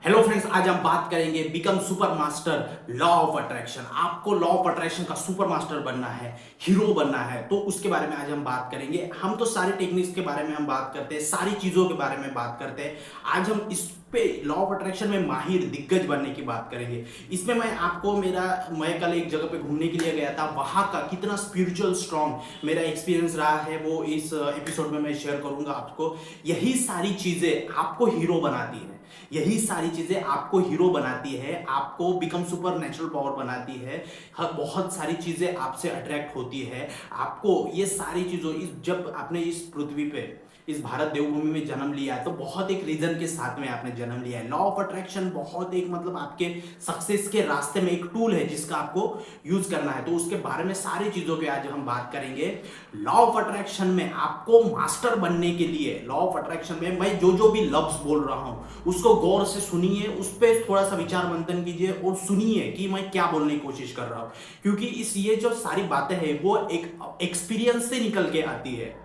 Hello friends, आज हम बात करेंगे become super master law of attraction. आपको लॉ ऑफ अट्रैक्शन का सुपर मास्टर बनना है, हीरो बनना है, तो उसके बारे में आज हम बात करेंगे। हम तो सारे टेक्निक्स के बारे में हम बात करते हैं, सारी चीजों के बारे में बात करते हैं। आज हम इस पे लॉ ऑफ अट्रैक्शन में माहिर दिग्गज बनने की बात करेंगे। इसमें मैं कल एक जगह पे घूमने के लिए गया था, वहां का कितना स्पिरिचुअल स्ट्रांग मेरा एक्सपीरियंस रहा है वो इस एपिसोड में मैं शेयर करूंगा आपको। यही सारी चीजें आपको हीरो बनाती है, यही सारी चीजें आपको हीरो बनाती है, आपको बिकम सुपर नेचुरल पावर बनाती है। बहुत सारी चीजें आपसे अट्रैक्ट होती है। आपको ये सारी चीजों जब आपने इस पृथ्वी पे इस भारत देवभूमि में जन्म लिया है तो बहुत एक रीजन के साथ में आपने जन्म लिया है। लॉ ऑफ अट्रैक्शन बहुत एक आपके सक्सेस के रास्ते में एक टूल है जिसका आपको यूज करना है। तो उसके बारे में सारी चीजों पे आज हम बात करेंगे। लॉ ऑफ अट्रैक्शन में आपको मास्टर बनने के लिए लॉ ऑफ अट्रैक्शन में मैं जो भी लफ्ज बोल रहा हूं उसको गौर से सुनिए, उस पर थोड़ा सा विचार मंथन कीजिए और सुनिए कि मैं क्या बोलने की कोशिश कर रहा हूं, क्योंकि ये जो सारी बातें हैं वो एक एक्सपीरियंस से निकल के आती है।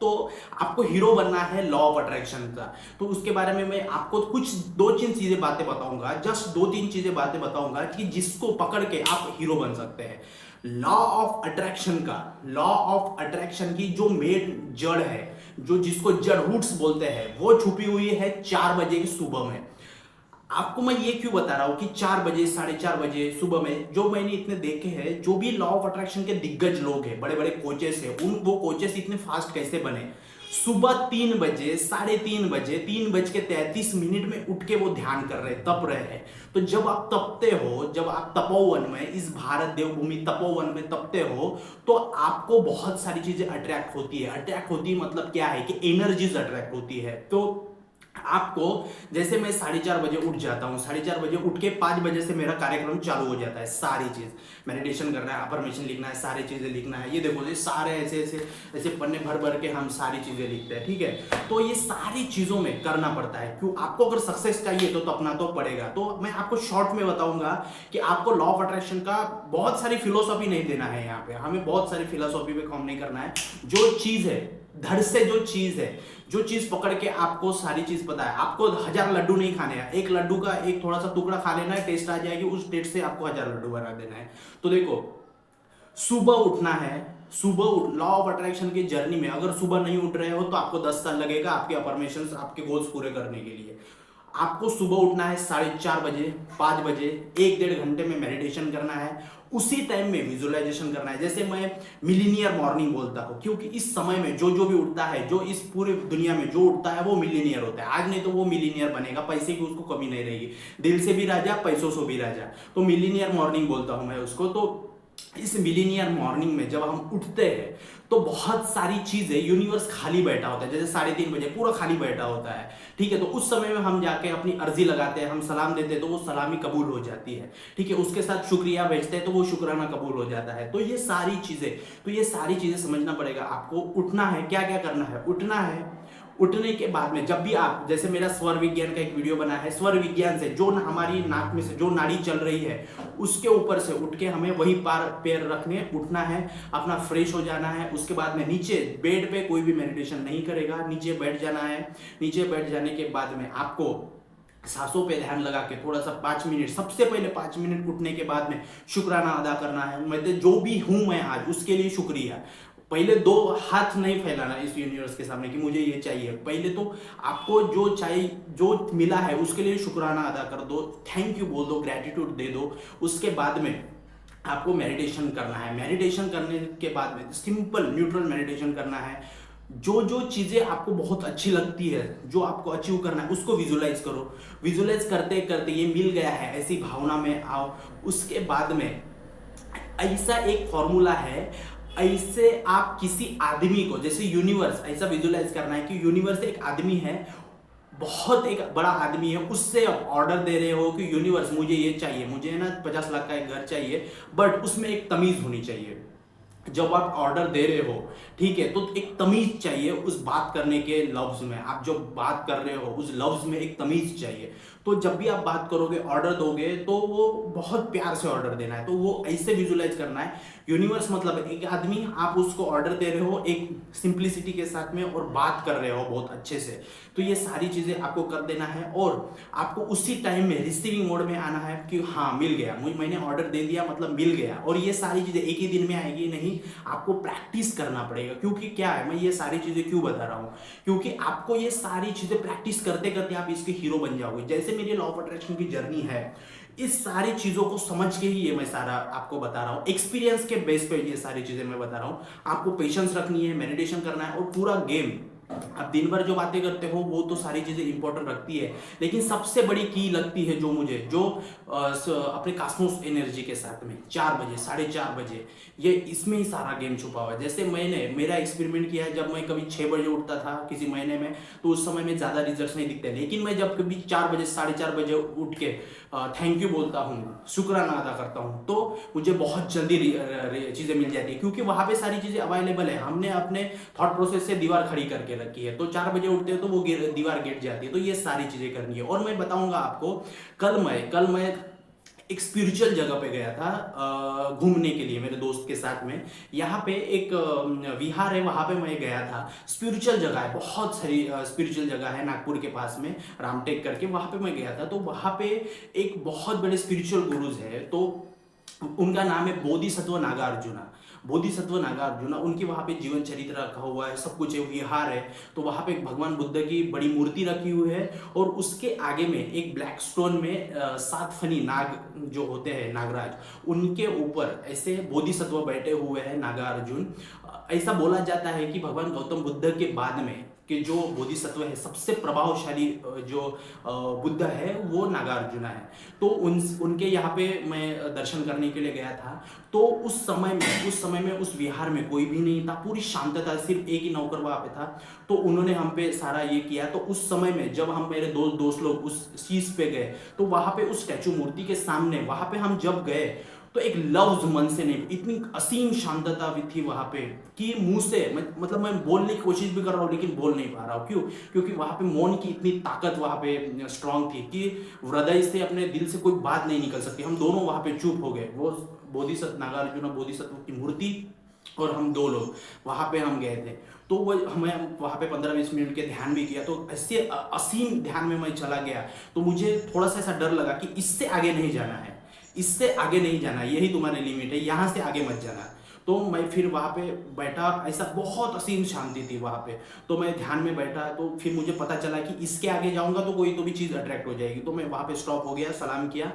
तो आपको हीरो बनना है लॉ ऑफ अट्रैक्शन का। तो उसके बारे में मैं आपको कुछ दो तीन चीजें बातें बताऊंगा, जस्ट दो तीन चीजें बातें बताऊंगा कि जिसको पकड़ के आप हीरो बन सकते हैं। लॉ ऑफ अट्रैक्शन की जो मेन जड़ है, जो जिसको जड़ रूट्स बोलते हैं, वो छुपी हुई है 4 बजे की सुबह में। आपको मैं ये क्यों बता रहा हूं कि 4 बजे 4:30 बजे सुबह में, जो मैंने इतने देखे हैं, जो भी लॉ ऑफ अट्रैक्शन के दिग्गज लोग हैं, बड़े बड़े कोचेस हैं, वो कोचेस इतने फास्ट कैसे बने? सुबह 3 बजे 3:30 बजे 3:33 में उठ के वो ध्यान कर रहे, तप रहे हैं। तो जब आप तपते हो, जब आप तपोवन में, इस भारत देवभूमि तपोवन में तपते हो, तो आपको बहुत सारी चीजें अट्रैक्ट होती है। अट्रैक्ट होती है मतलब क्या है कि एनर्जीज अट्रैक्ट होती है। तो आपको, जैसे मैं 4:30 बजे उठ जाता हूँ, 4:30 बजे उठ के 5 बजे से मेरा कार्यक्रम चालू हो जाता है। सारी चीज मेडिटेशन करना है, अफर्मेशन लिखना है, सारी चीजें लिखना है। ये देखो, ये सारे ऐसे ऐसे ऐसे पन्ने भर भर के हम सारी चीजें लिखते हैं, ठीक है। तो ये सारी चीजों में करना पड़ता है। क्यों? आपको अगर सक्सेस चाहिए तो अपना तो पड़ेगा। तो मैं आपको शॉर्ट में बताऊंगा कि आपको लॉ ऑफ अट्रैक्शन का बहुत सारी फिलोसॉफी नहीं देना है। यहाँ पे हमें बहुत सारी फिलोसॉफी पे काम नहीं करना है। जो चीज है, धड़ से जो चीज है, जो चीज पकड़ के आपको सारी चीज पता है। आपको 1000 लड्डू नहीं खाने हैं, एक लड्डू का एक थोड़ा सा टुकड़ा खा लेना है, टेस्ट आ जाएगी, उस टेस्ट से आपको 1000 लड्डू बना देना है। तो देखो, सुबह उठना है। लॉ ऑफ अट्रैक्शन की जर्नी में अगर सुबह नहीं उठ रहे हो तो आपको 10 साल लगेगा आपके अफर्मेशंस, आपके गोल्स पूरे करने के लिए। आपको सुबह उठना है 4:30 बजे, 5 बजे, 1-1.5 घंटे में मेडिटेशन करना है। उसी टाइम में विजुअलाइजेशन करना है। जैसे मैं मिलीनियर मॉर्निंग बोलता हूँ, क्योंकि इस समय में जो भी उठता है, जो इस पूरी दुनिया में जो उठता है वो मिलीनियर होता है। आज नहीं तो वो मिलीनियर बनेगा, पैसे की उसको कमी नहीं रहेगी, दिल से भी राजा, पैसों से भी राजा। तो मिलीनियर मॉर्निंग बोलता हूँ मैं उसको। तो इस मिलीनियर मॉर्निंग में जब हम उठते हैं तो बहुत सारी चीजें, यूनिवर्स खाली बैठा होता है। जैसे 3:30 बजे पूरा खाली बैठा होता है, ठीक है। तो उस समय में हम जाके अपनी अर्जी लगाते हैं, हम सलाम देते हैं तो वो सलामी कबूल हो जाती है, ठीक है। उसके साथ शुक्रिया भेजते हैं तो वो शुक्राना कबूल हो जाता है। तो ये सारी चीजें समझना पड़ेगा आपको। उठना है, क्या क्या करना है? उठना है। उठने के बाद में जब भी आप, जैसे मेरा स्वर विज्ञान का एक वीडियो बना है, स्वर विज्ञान से जो हमारी नाक में से जो नाड़ी चल रही है उसके ऊपर से उठ के हमें वही पैर रखने उठना है, अपना फ्रेश हो जाना है। उसके बाद में नीचे बेड पे कोई भी मेडिटेशन नहीं करेगा, नीचे बैठ जाना है। नीचे बैठ जाने के बाद में आपको सांसों पे ध्यान लगा के थोड़ा सा 5 मिनट, सबसे पहले 5 मिनट उठने के बाद में शुक्राना अदा करना है। मैं जो भी हूं मैं आज, उसके लिए शुक्रिया। पहले 2 हाथ नहीं फैलाना इस यूनिवर्स के सामने कि मुझे ये चाहिए। पहले तो आपको जो चाहिए, जो मिला है उसके लिए शुक्राना अदा कर दो, थैंक यू बोल दो, ग्रेटिट्यूड दे दो। उसके बाद में आपको मेडिटेशन करना है। मेडिटेशन करने के बाद में सिंपल न्यूट्रल मेडिटेशन करना है। जो चीजें आपको बहुत अच्छी लगती है, जो आपको अचीव करना है, उसको विजुलाइज करो। विजुलाइज करते करते ये मिल गया है, ऐसी भावना में आओ। उसके बाद में ऐसा एक फॉर्मूला है, ऐसे आप किसी आदमी को, जैसे यूनिवर्स, ऐसा विजुलाइज करना है कि यूनिवर्स एक आदमी है, बहुत एक बड़ा आदमी है, उससे आप ऑर्डर दे रहे हो कि यूनिवर्स मुझे ये चाहिए, मुझे ना 50 लाख का एक घर चाहिए, बट उसमें एक तमीज होनी चाहिए। जब आप ऑर्डर दे रहे हो, ठीक है, तो एक तमीज चाहिए उस बात करने के लफ्ज में। आप जो बात कर रहे हो उस लफ्ज में एक तमीज चाहिए। तो जब भी आप बात करोगे, ऑर्डर दोगे, तो वो बहुत प्यार से ऑर्डर देना है। तो वो ऐसे विजुलाइज करना है, यूनिवर्स मतलब एक आदमी, आप उसको ऑर्डर दे रहे हो एक सिंप्लिसिटी के साथ में और बात कर रहे हो बहुत अच्छे से। तो ये सारी चीज़ें आपको कर देना है और आपको उसी टाइम में रिसीविंग मोड में आना है कि हाँ मिल गया, मुझे मैंने ऑर्डर दे दिया मतलब मिल गया। और ये सारी चीज़ें एक ही दिन में आएगी नहीं, आपको प्रैक्टिस करना पड़ेगा। क्योंकि क्या है, मैं ये सारी चीज़ें क्यों बता रहा हूँ, क्योंकि आपको ये सारी चीज़ें प्रैक्टिस करते करते आप इसके हीरो बन जाओगे। जैसे मेरी लॉ ऑफ अट्रैक्शन की जर्नी है, इस सारी चीज़ों को समझ के ही ये मैं सारा आपको बता रहा हूँ, एक्सपीरियंस के बेस पे ये सारी चीज़ें मैं बता रहा हूँ। आपको पेशेंस रखनी है, मेडिटेशन करना है और पूरा गेम। आप दिन भर जो बातें करते हो वो तो सारी चीज़ें इंपॉर्टेंट रखती है, लेकिन सबसे बड़ी की लगती है जो मुझे, जो अपने कॉस्मोस एनर्जी के साथ में 4 बजे 4:30 बजे, ये इसमें ही सारा गेम छुपा हुआ है। जैसे मैंने मेरा एक्सपेरिमेंट किया है, जब मैं कभी 6 बजे उठता था किसी महीने में, तो उस समय में ज़्यादा रिजल्ट नहीं दिखते, लेकिन मैं जब कभी 4 बजे 4:30 बजे उठ के थैंक यू बोलता हूँ, शुक्राना अदा करता हूँ, तो मुझे बहुत जल्दी चीज़ें मिल जाती है, क्योंकि वहाँ पे सारी चीज़ें अवेलेबल है। हमने अपने थॉट प्रोसेस से दीवार खड़ी करके रखी है। तो 4 बजे उठते हो तो वो दीवार गिर जाती है। तो ये सारी चीज़ें करनी है। और मैं बताऊंगा आपको, कल मैं एक स्पिरिचुअल जगह पे गया था घूमने के लिए मेरे दोस्त के साथ में। यहाँ पे एक विहार है, वहाँ पे मैं गया था। स्पिरिचुअल जगह है, बहुत सारी स्पिरिचुअल जगह है नागपुर के पास में, रामटेक करके, वहाँ पे मैं गया था। तो वहाँ पे एक बहुत बड़े स्पिरिचुअल गुरुज है, तो उनका नाम है बोधिसत्व नागार्जुना। बोधिसत्व नागार्जुना, उनकी वहाँ पे जीवन चरित्र रखा हुआ है, सब कुछ है, विहार है। तो वहाँ पे भगवान बुद्ध की बड़ी मूर्ति रखी हुई है, और उसके आगे में एक ब्लैक स्टोन में 7 फनी नाग जो होते हैं, नागराज, उनके ऊपर ऐसे बोधिसत्व बैठे हुए हैं, नागार्जुन। ऐसा बोला जाता है कि भगवान गौतम बुद्ध के बाद में कि जो बोधिसत्व है, सबसे प्रभावशाली जो बुद्ध है, वो नागार्जुना है। तो उनके यहाँ पे मैं दर्शन करने के लिए गया था। तो उस समय में उस विहार में कोई भी नहीं था, पूरी शांतता, सिर्फ एक ही नौकर वहाँ पे था। तो उन्होंने हम पे सारा ये किया। तो उस समय में जब हम मेरे दोस्त लोग उस चीज़ पे गए, तो वहाँ पे उस स्टैचू मूर्ति के सामने, वहाँ पे हम जब गए, तो एक लफ्ज मन से नहीं, इतनी असीम शांतता भी थी वहां पे कि मुंह से मतलब मैं बोलने की कोशिश भी कर रहा हूँ, लेकिन बोल नहीं पा रहा हूँ। क्यों? क्योंकि वहां पे मौन की इतनी ताकत वहां पे स्ट्रांग थी कि हृदय से, अपने दिल से कोई बात नहीं निकल सकती। हम दोनों वहां पे चुप हो गए, वो बोधिसत्व नागार्जुन बोधिसत्व की मूर्ति और हम 2 लोग वहां पे हम गए थे। तो वो हमें वहाँ पे 15-20 मिनट के ध्यान भी किया। तो ऐसे असीम ध्यान में मैं चला गया। तो मुझे थोड़ा सा ऐसा डर लगा कि इससे आगे नहीं जाना है, इससे आगे नहीं जाना, यही तुम्हारी लिमिट है, यहाँ से आगे मत जाना। तो मैं फिर वहाँ पे बैठा, ऐसा बहुत असीम शांति थी वहाँ पे। तो मैं ध्यान में बैठा, तो फिर मुझे पता चला कि इसके आगे जाऊँगा तो कोई तो भी चीज़ अट्रैक्ट हो जाएगी। तो मैं वहाँ पे स्टॉप हो गया, सलाम किया,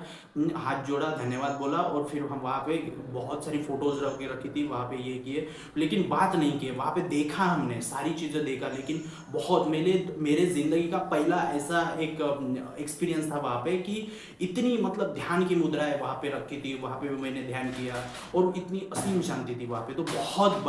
हाथ जोड़ा, धन्यवाद बोला, और फिर हम वहाँ पे बहुत सारी फोटोज रख के रखी थी वहाँ पे, ये किए, लेकिन बात नहीं किए। वहाँ पे देखा, हमने सारी चीज़ें देखा, लेकिन बहुत मेरे ज़िंदगी का पहला ऐसा एक एक्सपीरियंस था वहाँ पे कि इतनी मतलब ध्यान की मुद्राएं वहाँ पे रखी थी, वहाँ पे भी मैंने ध्यान किया और इतनी असीम शांति थी वहाँ पे। तो बहुत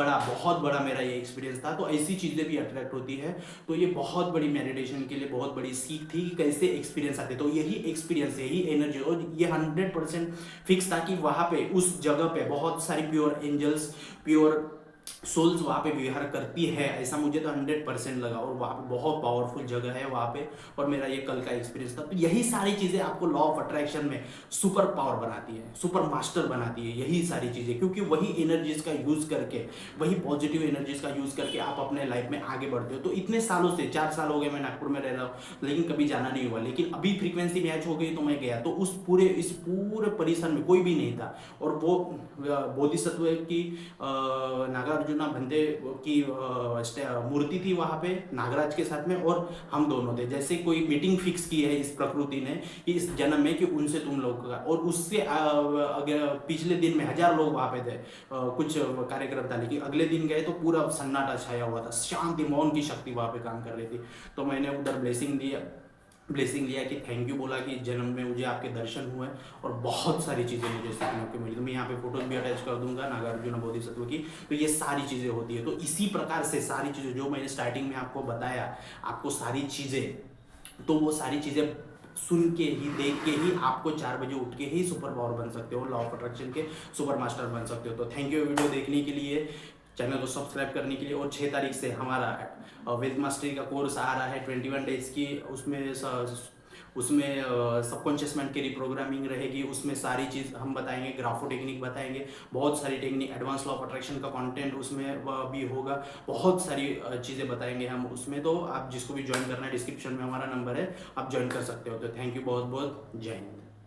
बड़ा मेरा ये एक्सपीरियंस था। तो ऐसी चीज़ें भी अट्रैक्ट होती है। तो ये बहुत बड़ी मेडिटेशन के लिए बहुत बड़ी सीख थी कि कैसे एक्सपीरियंस आते। तो यही एक्सपीरियंस, यही एनर्जी, और ये 100% फिक्स था कि वहाँ पे उस जगह पे बहुत सारी प्योर एंजल्स, प्योर सोल्स वहाँ पे विहार करती है, ऐसा मुझे तो 100% लगा। और वहाँ पे बहुत पावरफुल जगह है वहाँ पे, और मेरा ये कल का एक्सपीरियंस था। तो यही सारी चीज़ें आपको लॉ ऑफ अट्रैक्शन में सुपर पावर बनाती है, सुपर मास्टर बनाती है, यही सारी चीज़ें। क्योंकि वही एनर्जीज का यूज़ करके, वही पॉजिटिव एनर्जीज का यूज़ करके आप अपने लाइफ में आगे बढ़ते हो। तो इतने सालों से, 4 साल हो गए मैं नागपुर में रह रहा हूँ, लेकिन कभी जाना नहीं हुआ। लेकिन अभी फ्रीक्वेंसी मैच हो गई तो मैं गया। तो इस पूरे परिसर में कोई भी नहीं था, और वो बोधिसत्व की नागार्जुना भंते की मूर्ति थी वहाँ पे नागराज के साथ में, और हम दोनों थे। जैसे कोई मीटिंग फिक्स की है इस प्रकृति ने कि इस जन्म में कि उनसे तुम लोग का, और उससे पिछले दिन में 1000 लोग वहाँ पे थे, कुछ कार्यक्रम था। लेकिन अगले दिन गए तो पूरा सन्नाटा छाया हुआ था, शांति, मौन की शक्ति वहाँ पे काम कर रही थी। तो मैंने उधर ब्लेसिंग लिया कि थैंक यू बोला कि जन्म में मुझे आपके दर्शन हुए, और बहुत सारी चीज़ें मुझे सीखने को मिली। तो मैं यहाँ पे फोटोज भी अटैच कर दूंगा नागार्जुन बोधिसत्व की। तो ये सारी चीज़ें होती है। तो इसी प्रकार से सारी चीज़ें जो मैंने स्टार्टिंग में आपको बताया, आपको सारी चीज़ें, तो वो सारी चीज़ें सुन के ही, देख के ही, आपको 4 बजे उठ के ही सुपर पावर बन सकते हो, लॉ ऑफ अट्रैक्शन के सुपर मास्टर बन सकते हो। तो थैंक यू वीडियो देखने के लिए, चैनल को सब्सक्राइब करने के लिए। और 6 तारीख से हमारा वेद मास्टरी का कोर्स आ रहा है 21 डेज की, उसमें उसमें सबकॉन्शियस माइंड की रिप्रोग्रामिंग रहेगी, उसमें सारी चीज़ हम बताएंगे, ग्राफो टेक्निक बताएंगे, बहुत सारी technique, advance law of attraction का कंटेंट उसमें भी होगा, बहुत सारी चीज़ें बताएंगे हम उसमें। तो आप जिसको भी ज्वाइन करना है, डिस्क्रिप्शन में हमारा नंबर है, आप ज्वाइन कर सकते हो। तो थैंक यू बहुत बहुत, जय हिंद।